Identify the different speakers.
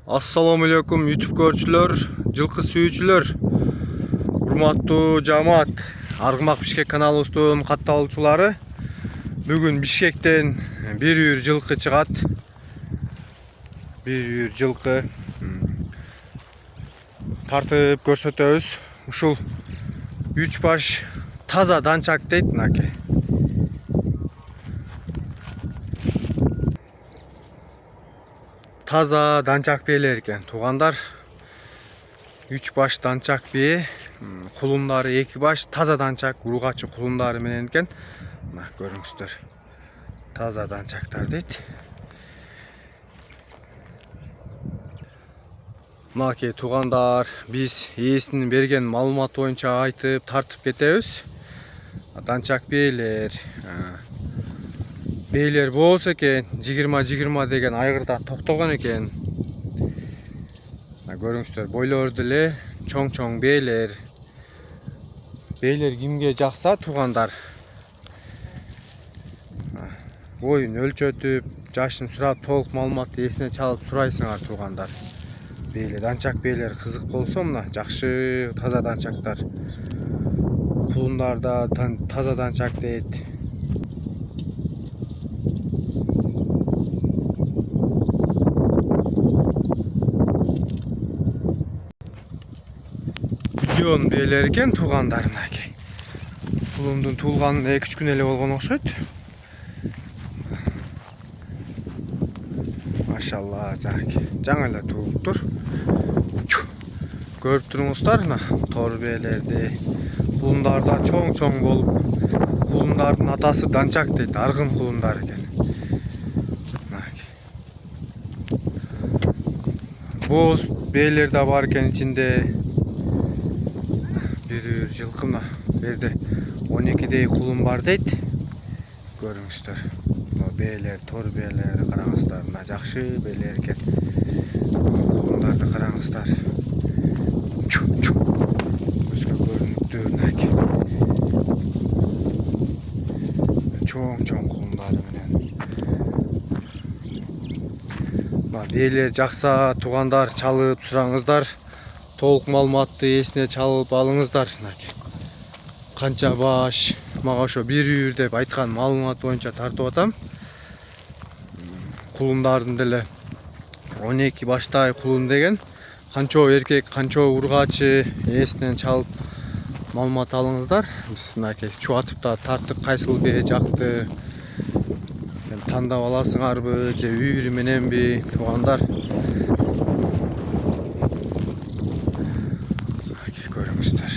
Speaker 1: Assalamu alaikum YouTube görçüler, жылкы сүйүүчүлөр, урматтуу жамаат, Аргымак Бишкек каналыбыздын катталуучулары. Бүгүн Бишкектен bir үйүр жылкы чыгат. Bir үйүр жылкы тартып көрсөтөбүз. Ушул 3 баш таза данчак дейт мынакей. Таза данчак биелер экен туугандар. 3 баш данчак бие, кулундары 2 баш таза данчак ургачы кулундары менен экен. Мына көрүңүздөр. Таза данчактар дейт. Мынакей туугандар, биз ээсинин берген маалыматы боюнча айтып тартып кетебиз. Данчак биелер Бейлер болсо экен 20-20 деген айгырда токтогон экен. Көрүңүздөр, бойлору деле чоң-чоң бейлер. Бейлер кимге жакса туугандар, боюн өлчөтүп, жашын сурап, толук маалыматты эсине чалып сурайсыңар туугандар. Бейлер, данчак бейлер кызык болсо мына жакшы таза данчактар. Кулундар да таза данчак дейт. Миллион бейлер экен туугандар мынакей. Кулумдун туулганына 2-3 күн эле болгон окшойт. Машалла, жаңы эле туулуптур. Көрүп туруңуздар мына тор бейлерди. Кулундар да чоң-чоң болуп, кулундардын атасы данчак дейт, аргын кулундар экен. Боз бейлер да бар экен ичинде. Bir үйүр жылкы мына жерде 12дей кулун бар дейт. Көрүңүздөр. Мына бейлер, тор бейлер караңыздар, мына жакшы бейлер экен. Кулундарды караңыздар. Көзгө көрүнүктүү мынакей. Чоң-чоң кулундары менен. Мына бейлер жакса туугандар чалып сураңыздар. Толук маалыматты эсине чалып алыңыздар. Канча баш, мага ошо bir үйүр деп айткан маалымат боюнча тартып атам. Кулундардын деле 12 баштай кулун деген. Канчоо эркек, канчоо ургачы эсинен чалып маалымат алыңыздар. Биз мынакей чубатып да тарттык, кайсыл бие жакты тандап аласыңарбы же үйүрү мененби туугандар. Көрүңүздөр.